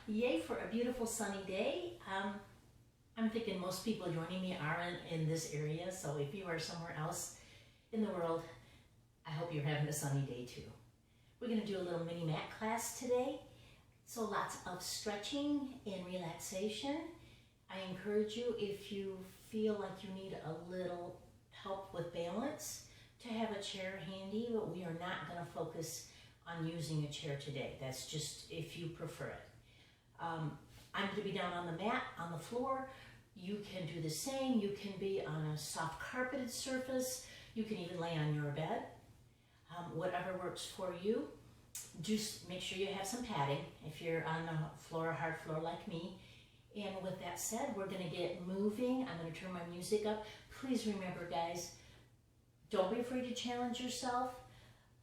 Yay for a beautiful sunny day. I'm thinking most people joining me are in this area, so if you are somewhere else in the world, I hope you're having a sunny day too. We're going to do a little mini mat class today, so lots of stretching and relaxation. I encourage you, if you feel like you need a little help with balance, to have a chair handy, but we are not going to focus on using a chair today. That's just if you prefer it. I'm going to be down on the mat, on the floor. You can do the same. You can be on a soft carpeted surface. You can even lay on your bed. Whatever works for you. Just make sure you have some padding if you're on a floor, a hard floor like me. And with that said, we're going to get moving. I'm going to turn my music up. Please remember, guys, don't be afraid to challenge yourself,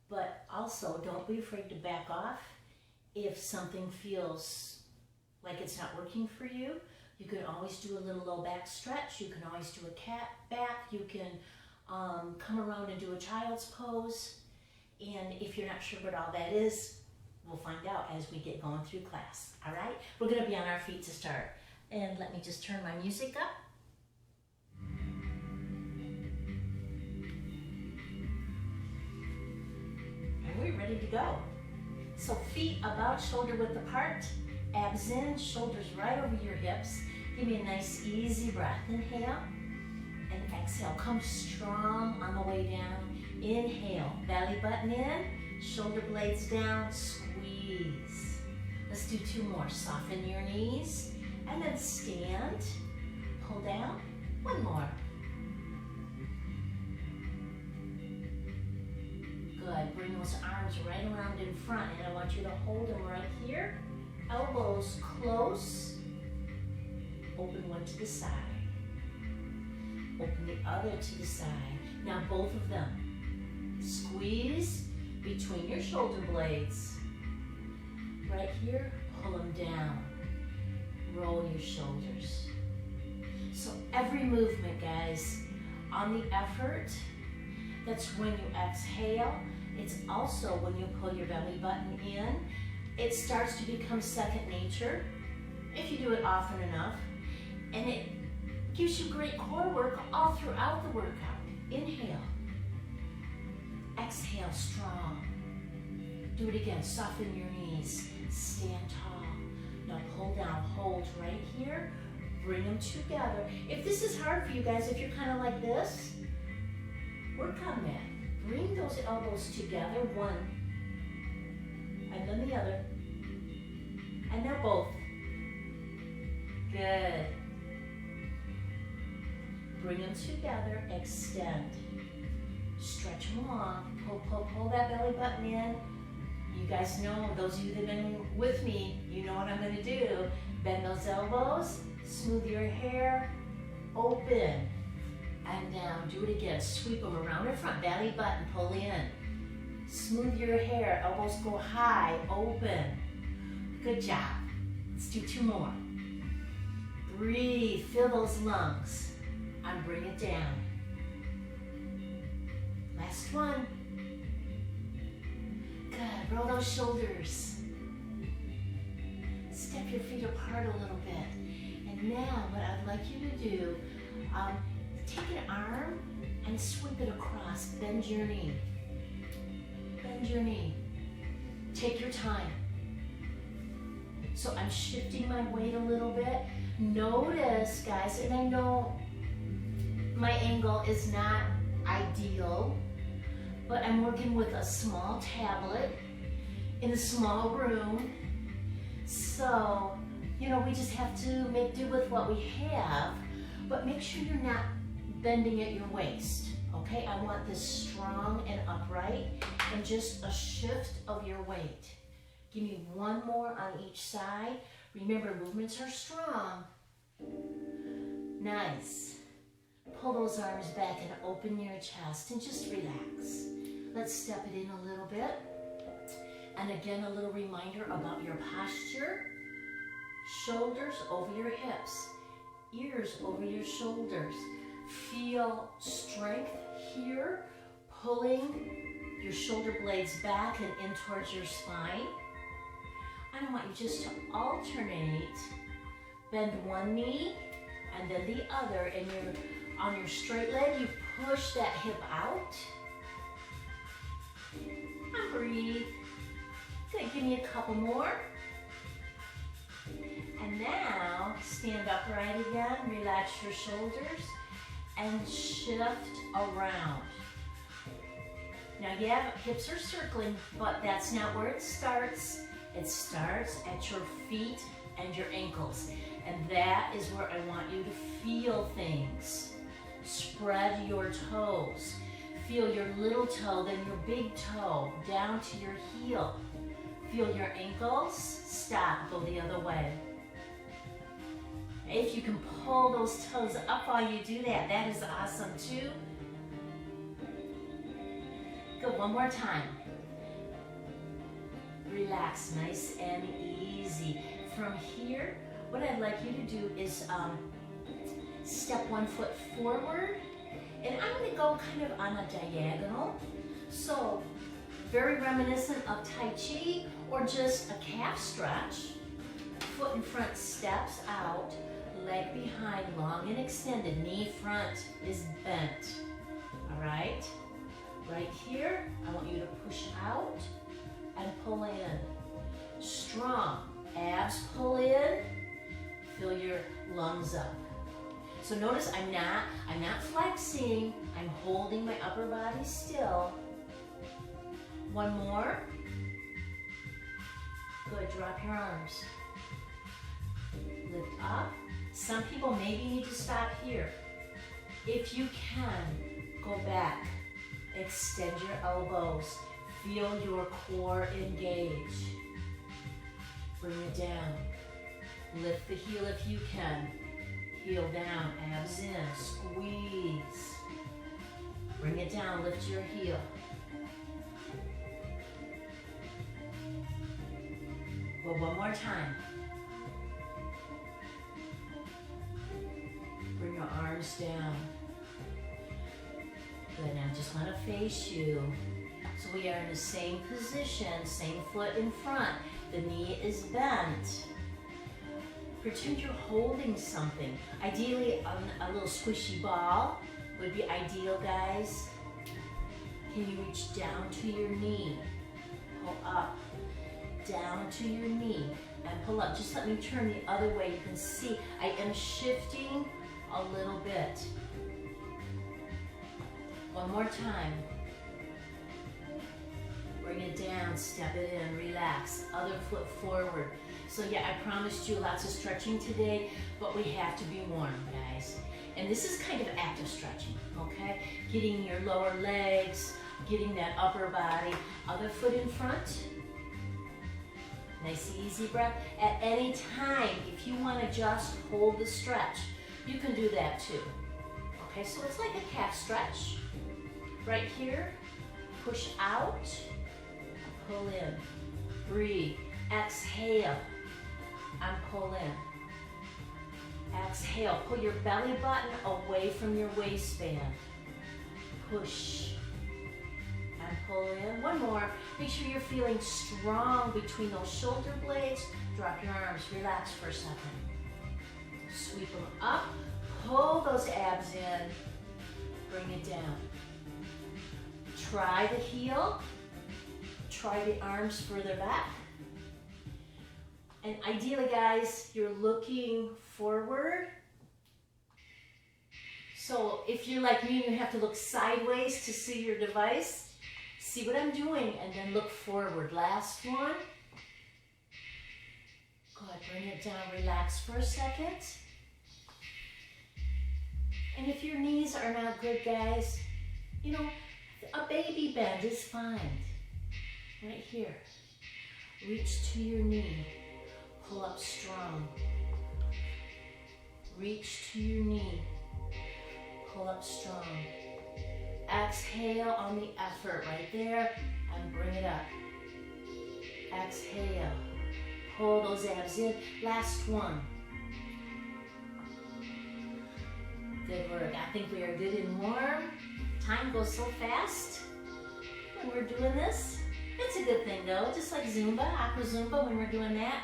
but also don't be afraid to back off if something feels like it's not working for you. You can always do a little low back stretch. You can always do a cat back. You can come around and do a child's pose. And if you're not sure what all that is, we'll find out as we get going through class. All right? We're going to be on our feet to start. And let me just turn my music up. And we're ready to go. So feet about shoulder width apart. Abs in, shoulders right over your hips. Give me a nice easy breath. Inhale and exhale. Come strong on the way down. Inhale, belly button in, shoulder blades down, squeeze. Let's do two more. Soften your knees and then stand. Pull down. One more. Good. Bring those arms right around in front, and I want you to hold them right here. Elbows close. Open one to the side. Open the other to the side. Now both of them. Squeeze between your shoulder blades. Right here, pull them down. Roll your shoulders. So every movement, guys, on the effort, that's when you exhale. It's also when you pull your belly button in. It starts to become second nature if you do it often enough, and it gives you great core work all throughout the workout. Inhale, exhale strong. Do it again. Soften your knees, stand tall. Now pull down, hold right here, bring them together. If this is hard for you guys, if you're kind of like this, work on that. Bring those elbows together, one, and then the other. And now both. Good. Bring them together, extend. Stretch them long. Pull, pull, pull that belly button in. You guys know, those of you that have been with me, you know what I'm going to do. Bend those elbows, smooth your hair, open, and down. Do it again. Sweep them around in front. Belly button, pull in. Smooth your hair. Elbows go high, open. Good job. Let's do two more. Breathe, fill those lungs, and bring it down. Last one. Good, roll those shoulders. Step your feet apart a little bit. And now what I'd like you to do, take an arm and sweep it across. Bend your knee. Bend your knee. Take your time. So I'm shifting my weight a little bit. Notice, guys, and I know my angle is not ideal, but I'm working with a small tablet in a small room. So, you know, we just have to make do with what we have, but make sure you're not bending at your waist, okay? I want this strong and upright, and just a shift of your weight. Give me one more on each side. Remember, movements are strong. Nice. Pull those arms back and open your chest and just relax. Let's step it in a little bit. And again, a little reminder about your posture. Shoulders over your hips. Ears over your shoulders. Feel strength here, pulling your shoulder blades back and in towards your spine. And I want you just to alternate. Bend one knee and then the other, and you're on your straight leg, you push that hip out. And breathe. Good, give me a couple more. And now, stand upright again, relax your shoulders, and shift around. Now, yeah, hips are circling, but that's not where it starts. It starts at your feet and your ankles. And that is where I want you to feel things. Spread your toes. Feel your little toe, then your big toe, down to your heel. Feel your ankles. Stop, go the other way. If you can pull those toes up while you do that, that is awesome too. Good, one more time. Relax, nice and easy. From here, what I'd like you to do is step one foot forward, and I'm gonna go kind of on a diagonal. So, very reminiscent of Tai Chi or just a calf stretch. Foot in front steps out, leg behind, long and extended, knee front is bent, all right? Right here, I want you to push out and pull in. Strong, abs pull in, fill your lungs up. So notice I'm not flexing, I'm holding my upper body still. One more. Good, drop your arms. Lift up. Some people maybe need to stop here. If you can, go back. Extend your elbows. Feel your core engage. Bring it down. Lift the heel if you can. Heel down, abs in, squeeze. Bring it down, lift your heel. Well, one more time. Bring your arms down. Good, now I just want to face you. So we are in the same position, same foot in front. The knee is bent. Pretend you're holding something. Ideally, a little squishy ball would be ideal, guys. Can you reach down to your knee? Pull up, down to your knee, and pull up. Just let me turn the other way. You can see I am shifting a little bit. One more time. Bring it down, step it in, relax. Other foot forward. So yeah, I promised you lots of stretching today, but we have to be warm, guys. And this is kind of active stretching, okay? Getting your lower legs, getting that upper body. Other foot in front. Nice easy breath. At any time, if you want to just hold the stretch, you can do that too. Okay, so it's like a calf stretch. Right here, push out, pull in, breathe, exhale, and pull in. Exhale, pull your belly button away from your waistband. Push and pull in. One more. Make sure you're feeling strong between those shoulder blades. Drop your arms, relax for a second. Sweep them up, pull those abs in, bring it down. Try the heel, try the arms further back. And ideally, guys, you're looking forward. So if you're like me, you have to look sideways to see your device. See what I'm doing, and then look forward. Last one. Good, bring it down, relax for a second. And if your knees are not good, guys, you know, a baby bend is fine. Right here. Reach to your knee. Pull up strong. Reach to your knee. Pull up strong. Exhale on the effort right there and bring it up. Exhale. Pull those abs in. Last one. Good work. I think we are good and warm. Time goes so fast when we're doing this. It's a good thing though, just like Zumba, Aqua Zumba, when we're doing that.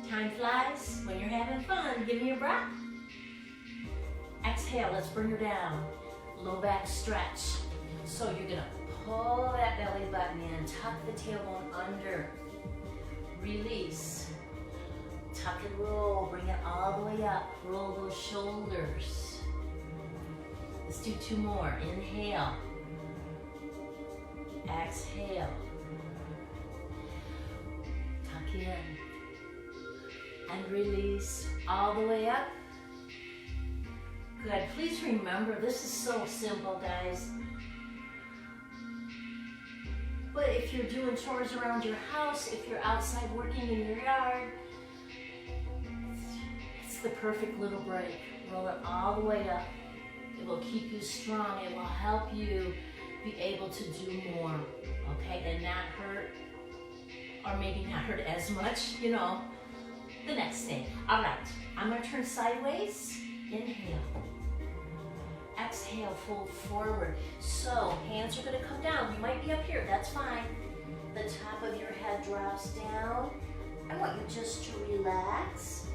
Time flies when you're having fun. Give me your breath. Exhale, let's bring her down. Low back stretch. So you're gonna pull that belly button in, tuck the tailbone under. Release. Tuck and roll, bring it all the way up. Roll those shoulders. Let's do 2 more. Inhale. Exhale. Tuck in. And release all the way up. Good. Please remember, this is so simple, guys. But if you're doing chores around your house, if you're outside working in your yard, it's the perfect little break. Roll it all the way up. It will keep you strong. It will help you be able to do more, okay? And not hurt, or maybe not hurt as much, you know, the next day. All right, I'm gonna turn sideways. Inhale. Exhale, fold forward. So, hands are gonna come down. You might be up here, that's fine. The top of your head drops down. I want you just to relax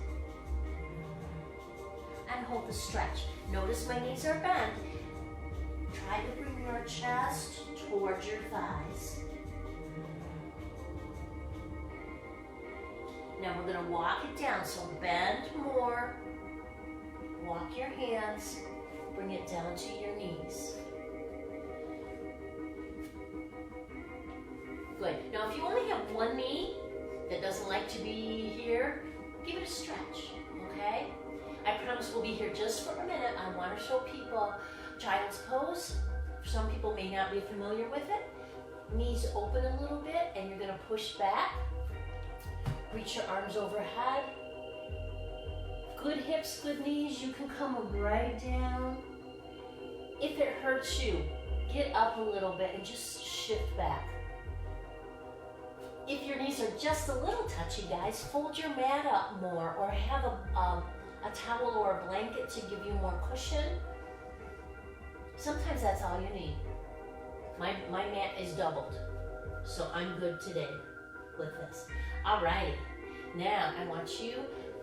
and hold the stretch. Notice my knees are bent. Try to bring your chest towards your thighs. Now we're gonna walk it down, so bend more. Walk your hands, bring it down to your knees. Good. Now if you only have one knee that doesn't like to be here, give it a stretch, okay? I promise we'll be here just for a minute. I want to show people child's pose. Some people may not be familiar with it. Knees open a little bit and you're gonna push back. Reach your arms overhead. Good hips, good knees. You can come right down. If it hurts you, get up a little bit and just shift back. If your knees are just a little touchy, guys, fold your mat up more or have a towel or a blanket to give you more cushion. Sometimes that's all you need. My mat is doubled, so I'm good today with this. All right, now I want you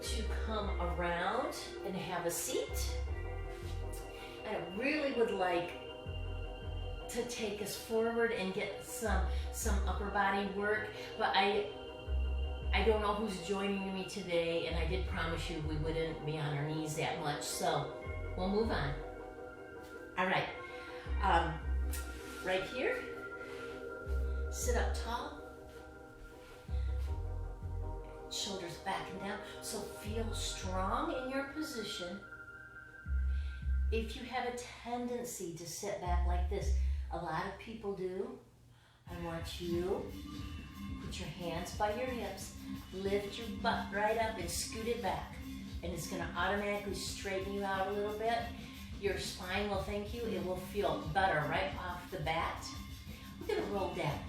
to come around and have a seat. And I really would like to take us forward and get some upper body work, but I don't know who's joining me today, and I did promise you we wouldn't be on our knees that much, so we'll move on. All right, right here, sit up tall, shoulders back and down, so feel strong in your position. If you have a tendency to sit back like this, a lot of people do, I want you put your hands by your hips, lift your butt right up and scoot it back. And it's gonna automatically straighten you out a little bit. Your spine will thank you. It will feel better right off the bat. We're gonna roll down.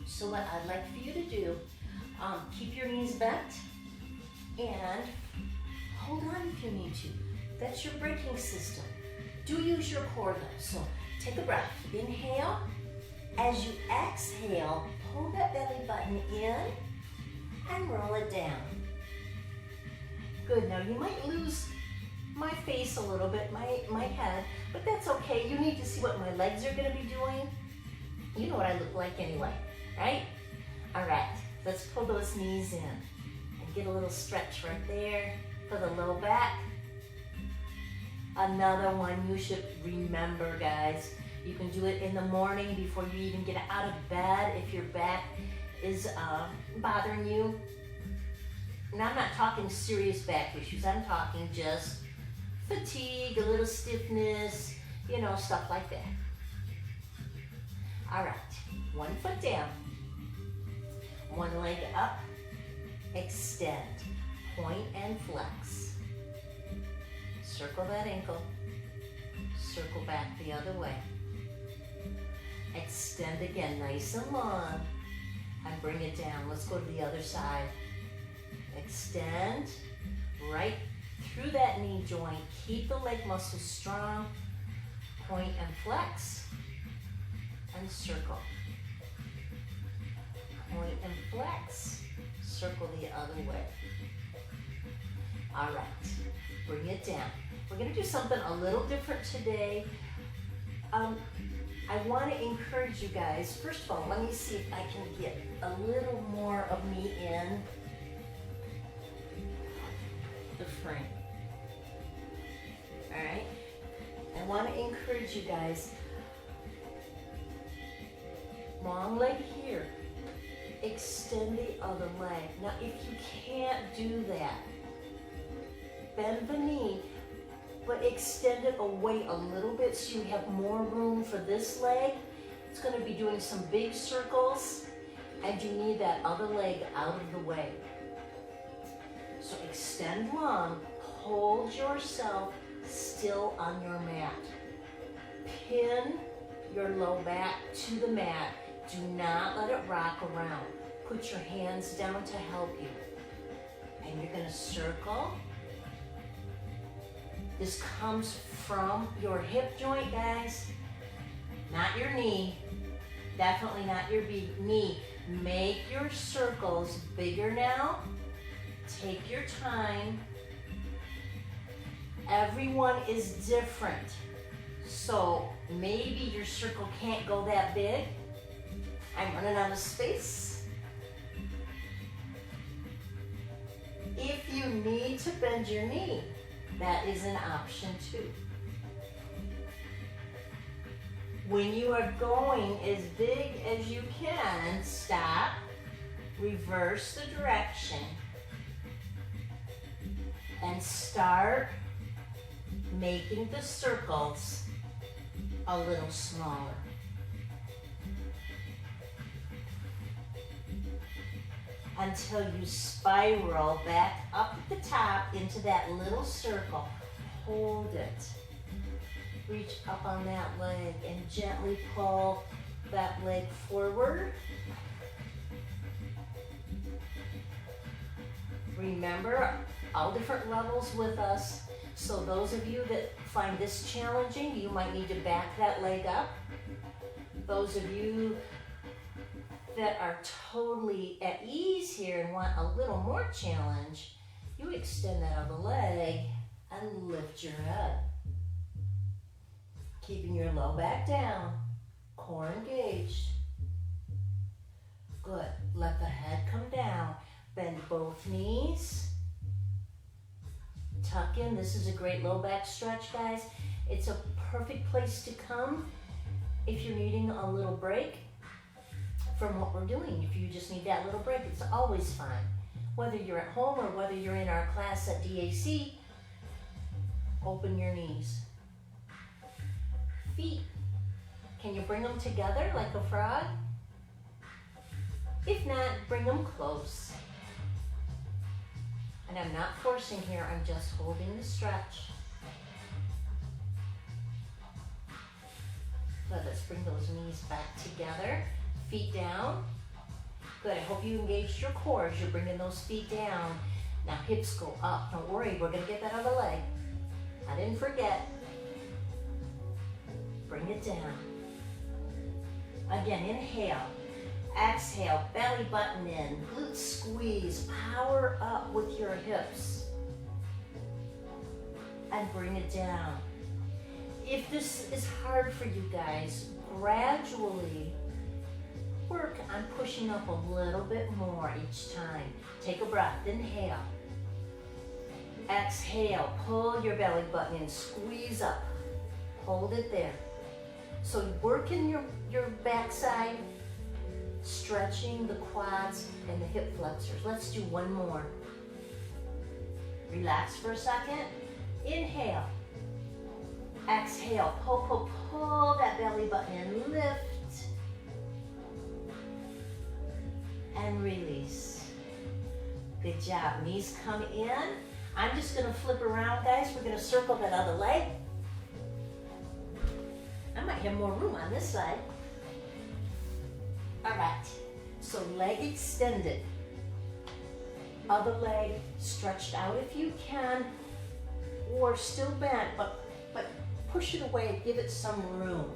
So what I'd like for you to do, keep your knees bent and hold on if you need to. That's your braking system. Do use your core though. So take a breath. Inhale. As you exhale, pull that belly button in and roll it down. Good. Now you might lose my face a little bit, my head, but that's okay. You need to see what my legs are gonna be doing. You know what I look like anyway, right? All right, let's pull those knees in and get a little stretch right there for the low back. Another one you should remember, guys. You can do it in the morning before you even get out of bed if your back is bothering you. And I'm not talking serious back issues. I'm talking just fatigue, a little stiffness, you know, stuff like that. All right, 1 foot down, 1 leg up, extend, point and flex. Circle that ankle, circle back the other way. Extend again, nice and long, and bring it down. Let's go to the other side. Extend right through that knee joint. Keep the leg muscles strong. Point and flex, and circle. point and flex. Circle the other way. All right, bring it down. We're gonna do something a little different today. I wanna encourage you guys, first of all, let me see if I can get a little more of me in the frame. All right, I wanna encourage you guys, long leg here, extend the other leg. Now, if you can't do that, bend the knee, but extend it away a little bit so you have more room for this leg. It's going to be doing some big circles, and you need that other leg out of the way. So extend long, hold yourself still on your mat. Pin your low back to the mat. Do not let it rock around. Put your hands down to help you. And you're going to circle. This comes from your hip joint, guys, not your knee. Definitely not your knee. Make your circles bigger now. Take your time. Everyone is different. So maybe your circle can't go that big. I'm running out of space. If you need to bend your knee, that is an option too. When you are going as big as you can, stop, reverse the direction, and start making the circles a little smaller. Until you spiral back up at the top into that little circle. Hold it. Reach up on that leg and gently pull that leg forward. Remember, all different levels with us. So those of you that find this challenging, you might need to back that leg up. Those of you that are totally at ease here and want a little more challenge, you extend that other leg and lift your head. Keeping your low back down, core engaged. Good, let the head come down. Bend both knees. Tuck in, this is a great low back stretch, guys. It's a perfect place to come if you're needing a little break from what we're doing. If you just need that little break, it's always fine. Whether you're at home or whether you're in our class at DAC, open your knees. Feet, can you bring them together like a frog? If not, bring them close. And I'm not forcing here, I'm just holding the stretch. Good, let's bring those knees back together. Feet down. Good, I hope you engaged your core as you're bringing those feet down. Now hips go up. Don't worry, we're gonna get that other leg. I didn't forget. Bring it down. Again, inhale. Exhale, belly button in, glutes squeeze, power up with your hips. And bring it down. If this is hard for you guys, gradually work on pushing up a little bit more each time. Take a breath, inhale. Exhale, pull your belly button in, squeeze up. Hold it there. So working your backside, stretching the quads and the hip flexors. Let's do one more. Relax for a second. Inhale. Exhale, pull that belly button in, lift. And release. Good job. Knees come in. I'm just going to flip around, guys. We're going to circle that other leg. I might have more room on this side. All right. So leg extended. Other leg stretched out if you can, or still bent, but push it away. Give it some room.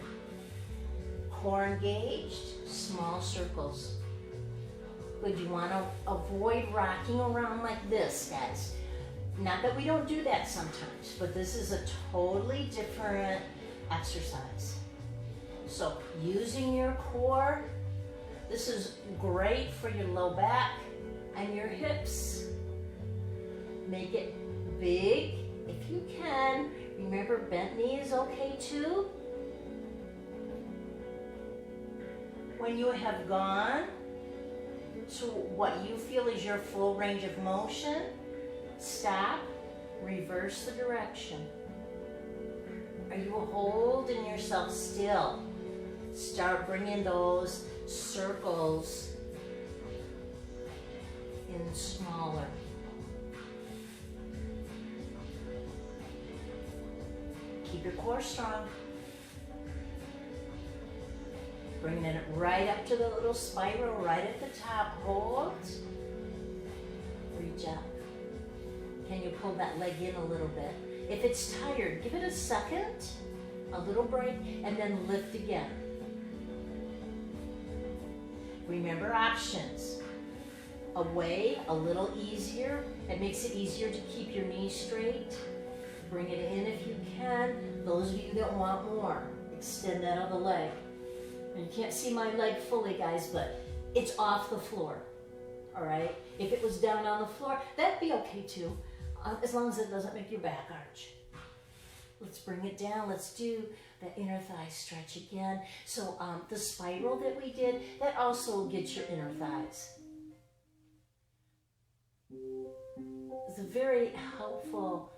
Core engaged. Small circles. Good, you want to avoid rocking around like this, guys. Not that we don't do that sometimes, but this is a totally different exercise. So using your core, this is great for your low back and your hips. Make it big if you can. Remember, bent knee is okay too. When you have gone to what you feel is your full range of motion, stop, reverse the direction. Are you holding yourself still? Start bringing those circles in smaller. Keep your core strong. Bringing it right up to the little spiral right at the top. Hold. Reach up. Can you pull that leg in a little bit? If it's tired, give it a second, a little break, and then lift again. Remember options. Away, a little easier. It makes it easier to keep your knees straight. Bring it in if you can. Those of you that want more, extend that other leg. And you can't see my leg fully, guys, but it's off the floor, all right? If it was down on the floor, that'd be okay too, as long as it doesn't make your back arch. Let's bring it down. Let's do the inner thigh stretch again. So the spiral that we did, that also gets your inner thighs. It's a very helpful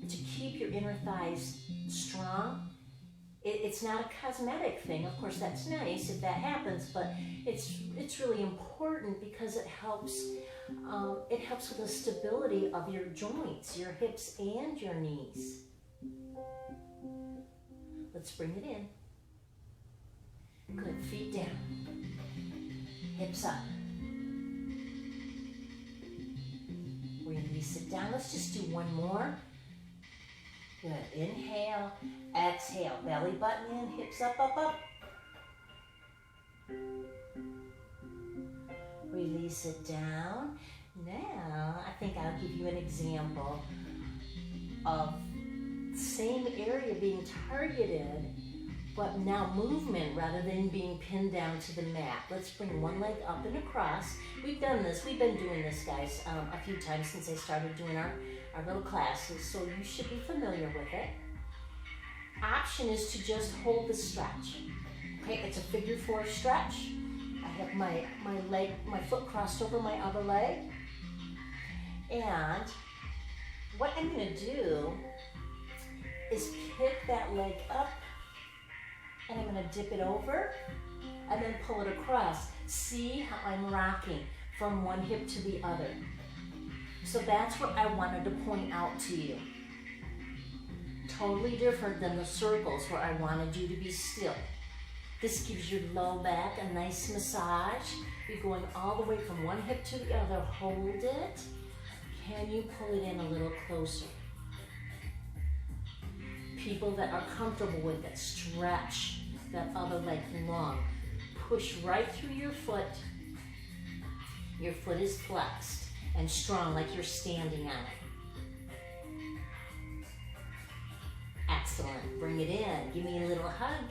to keep your inner thighs strong. It's not a cosmetic thing. Of course, that's nice if that happens, but it's really important because it helps with the stability of your joints, your hips and your knees. Let's bring it in. Good, feet down, hips up. Release it down. Let's just do one more. Good. Inhale, exhale. Belly button in, hips up, up, up. Release it down. Now, I think I'll give you an example of the same area being targeted, but now movement rather than being pinned down to the mat. Let's bring one leg up and across. We've done this. We've been doing this, guys, a few times since I started doing our little classes, so you should be familiar with it. Option is to just hold the stretch. Okay, it's a figure 4 stretch. I have my foot crossed over my other leg. And what I'm gonna do is pick that leg up and I'm gonna dip it over and then pull it across. See how I'm rocking from one hip to the other. So that's what I wanted to point out to you. Totally different than the circles where I wanted you to be still. This gives your low back a nice massage. You're going all the way from one hip to the other. Hold it. Can you pull it in a little closer? People that are comfortable with it, stretch that other leg long. Push right through your foot. Your foot is flexed and strong like you're standing on it. Excellent. Bring it in. Give me a little hug.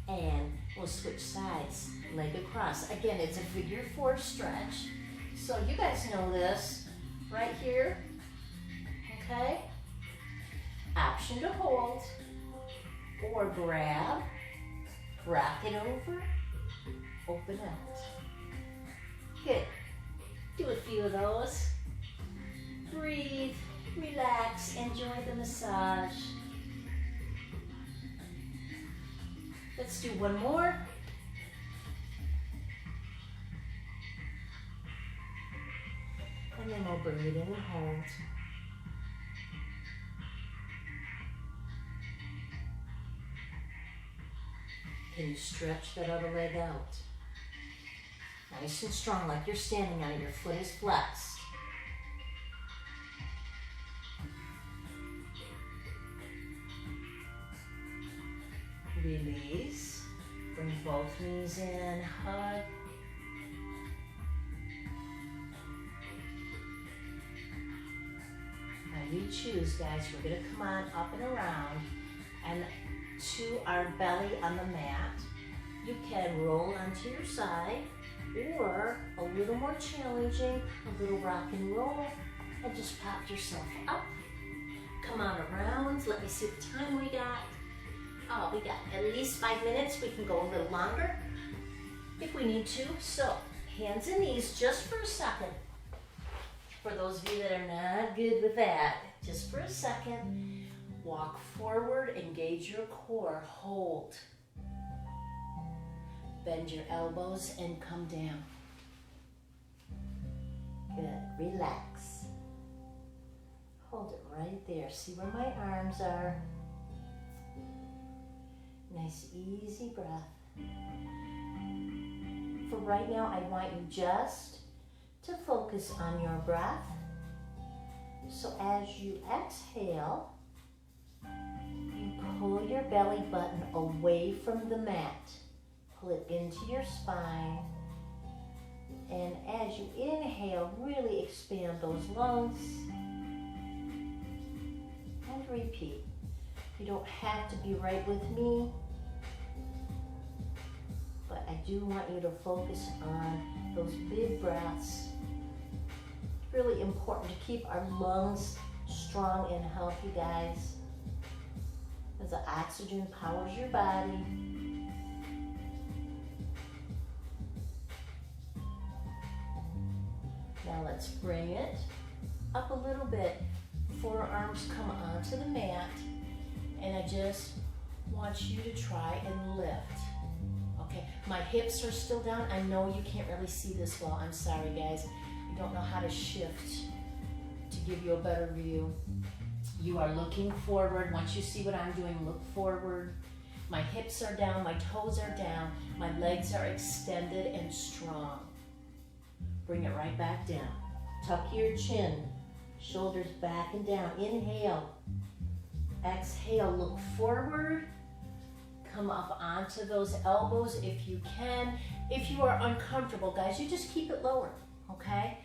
And we'll switch sides. Leg across. Again, it's a figure 4 stretch. So you guys know this right here. Okay? Option to hold or grab, rock it over, open out. Good. Do a few of those. Breathe, relax, enjoy the massage. Let's do one more. And then we'll bring it in and hold. Can you stretch that other leg out? Nice and strong, like you're standing on it. Your foot is flexed. Release. Both knees in, hug. Now you choose, guys. We're gonna come on up and around and to our belly on the mat. You can roll onto your side, or a little more challenging, a little rock and roll, and just pop yourself up. Come on around. Let me see what time we got. Oh, we got at least 5 minutes. We can go a little longer if we need to. So, hands and knees just for a second. For those of you that are not good with that, just for a second, walk forward, engage your core, hold. Bend your elbows and come down. Good, relax. Hold it right there. See where my arms are. Nice, easy breath. For right now, I want you just to focus on your breath. So as you exhale, you pull your belly button away from the mat. Pull it into your spine. And as you inhale, really expand those lungs. And repeat. You don't have to be right with me, but I do want you to focus on those big breaths. It's really important to keep our lungs strong and healthy, guys, as the oxygen powers your body. Now let's bring it up a little bit. Forearms come onto the mat, and I just want you to try and lift. Okay, my hips are still down. I know you can't really see this well. I'm sorry, guys. I don't know how to shift to give you a better view. You are looking forward. Once you see what I'm doing, look forward. My hips are down, my toes are down, my legs are extended and strong. Bring it right back down. Tuck your chin, shoulders back and down. Inhale. Exhale, look forward. Come up onto those elbows if you can. If you are uncomfortable, guys, you just keep it lower, okay?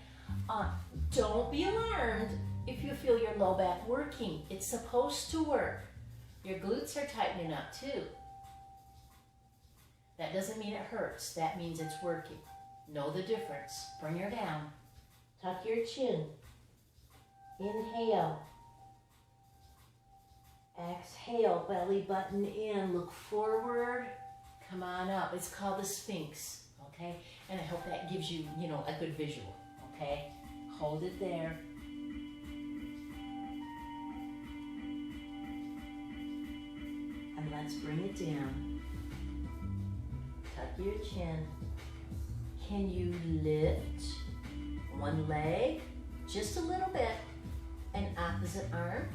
Don't be alarmed if you feel your low back working. It's supposed to work. Your glutes are tightening up too. That doesn't mean it hurts. That means it's working. Know the difference. Bring her down. Tuck your chin. Inhale. Exhale, belly button in. Look forward. Come on up. It's called the Sphinx, okay? And I hope that gives you, a good visual, okay? Hold it there. And let's bring it down. Tuck your chin. Can you lift one leg just a little bit and opposite arm?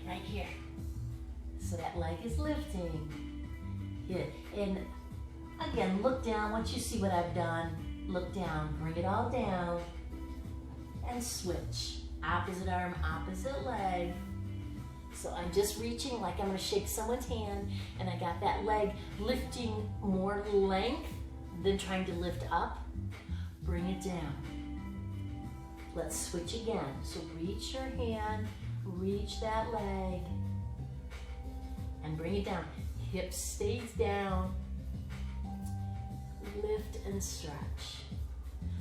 Right here. So that leg is lifting. Good. And again, look down. Once you see what I've done, look down. Bring it all down. And switch. Opposite arm, opposite leg. So I'm just reaching like I'm going to shake someone's hand, and I got that leg lifting more length than trying to lift up. Bring it down. Let's switch again. So reach your hand, reach that leg, and bring it down. Hip stays down. Lift and stretch.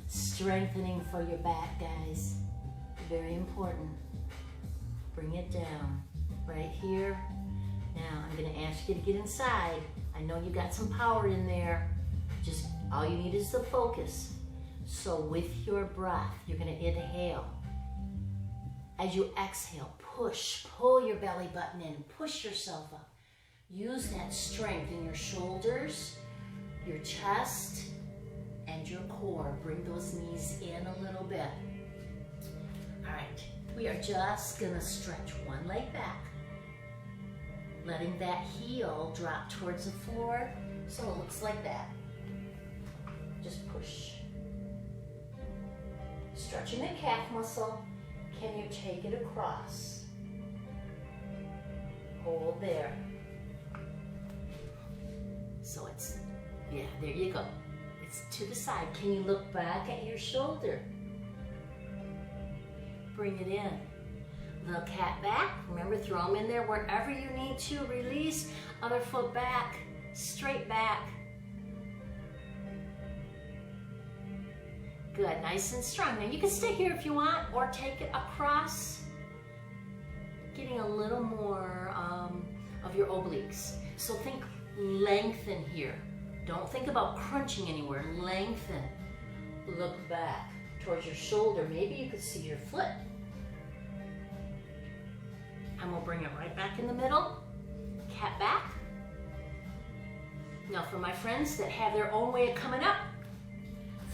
Strengthening for your back, guys. Very important. Bring it down. Right here. Now I'm going to ask you to get inside. I know you got some power in there. Just all you need is the focus. So with your breath, you're going to inhale. As you exhale, pull your belly button in, push yourself up. Use that strength in your shoulders, your chest, and your core. Bring those knees in a little bit. All right, we are just gonna stretch one leg back, letting that heel drop towards the floor so it looks like that. Just push. Stretching the calf muscle. Can you take it across? Hold there. So it's, yeah, there you go. It's to the side. Can you look back at your shoulder? Bring it in. Little cat back. Remember, throw them in there wherever you need to. Release. Other foot back. Straight back. Good. Nice and strong. Now you can stay here if you want, or take it across. Getting a little more of your obliques. So think lengthen here. Don't think about crunching anywhere. Lengthen. Look back towards your shoulder. Maybe you could see your foot. And we'll bring it right back in the middle. Cat back. Now for my friends that have their own way of coming up,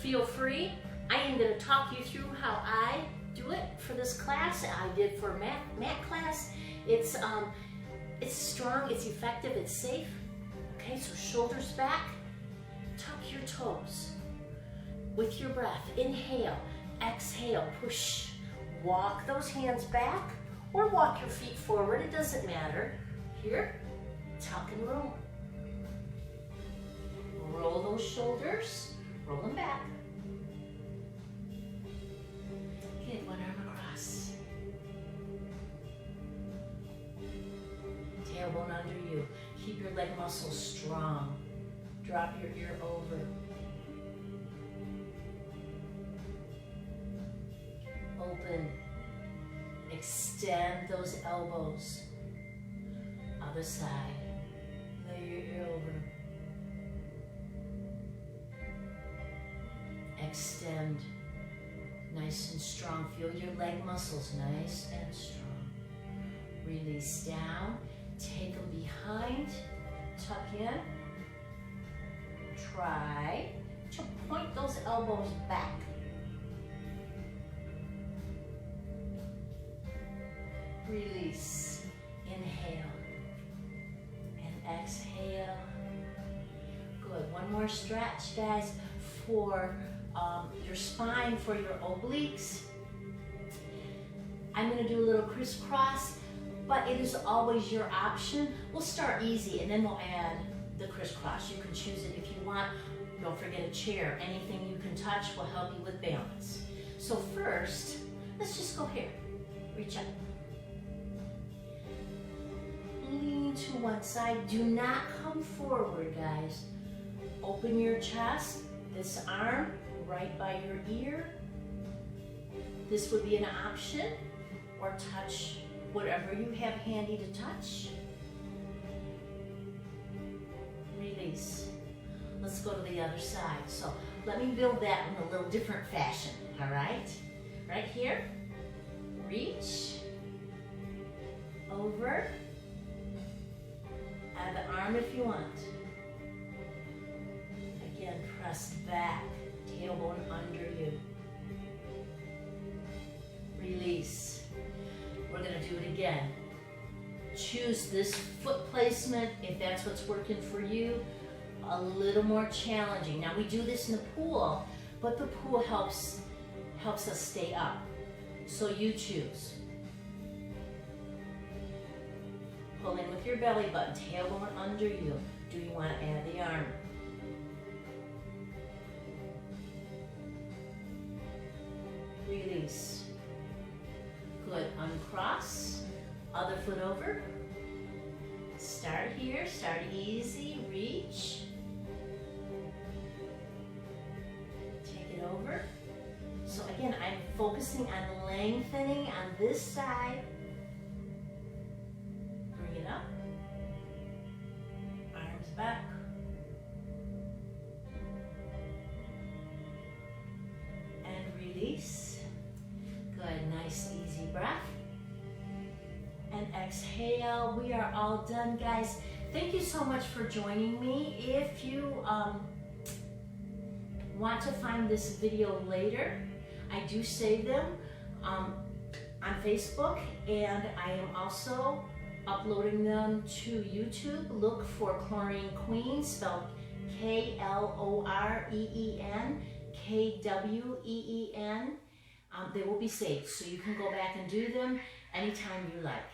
feel free. I am going to talk you through how I do it for this class. I did for mat class. It's strong, it's effective, it's safe. Okay, so shoulders back, tuck your toes. With your breath, inhale, exhale, push. Walk those hands back or walk your feet forward, it doesn't matter. Here, tuck and roll. Roll those shoulders, roll them back. Good, one arm across. Tailbone under you. Keep your leg muscles strong. Drop your ear over. Open. Extend those elbows. Other side. Lay your ear over. Extend. Nice and strong. Feel your leg muscles nice and strong. Release down. Take them behind. Tuck in. Try to point those elbows back. Release. Inhale. And exhale. Good. One more stretch, guys, for your spine, for your obliques. I'm going to do a little crisscross, but it is always your option. We'll start easy and then we'll add the crisscross. You can choose it if you want. Don't forget a chair. Anything you can touch will help you with balance. So first, let's just go here. Reach up. Lean to one side. Do not come forward, guys. Open your chest. This arm right by your ear. This would be an option, or touch whatever you have handy to touch. Release. Let's go to the other side. So let me build that in a little different fashion, all right? Right here, reach, over, add the arm if you want. Again, press back. Tailbone under you. Release. We're going to do it again. Choose this foot placement if that's what's working for you. A little more challenging. Now we do this in the pool, but the pool helps us stay up. So you choose. Pull in with your belly button, tailbone under you. Do you want to add the arm? Release. Good. Uncross. Other foot over. Start here. Start easy. Reach. Take it over. So again, I'm focusing on lengthening on this side. Bring it up. Arms back. And release. Good, nice, easy breath. And exhale. We are all done, guys. Thank you so much for joining me. If you want to find this video later, I do save them on Facebook, and I am also uploading them to YouTube. Look for Chlorine Queen, spelled K-L-O-R-E-E-N, K-W-E-E-N. They will be saved, so you can go back and do them anytime you like.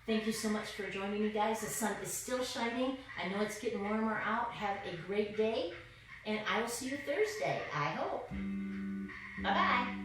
Thank you so much for joining me, guys. The sun is still shining. I know it's getting warmer out. Have a great day, and I will see you Thursday, I hope. Bye-bye.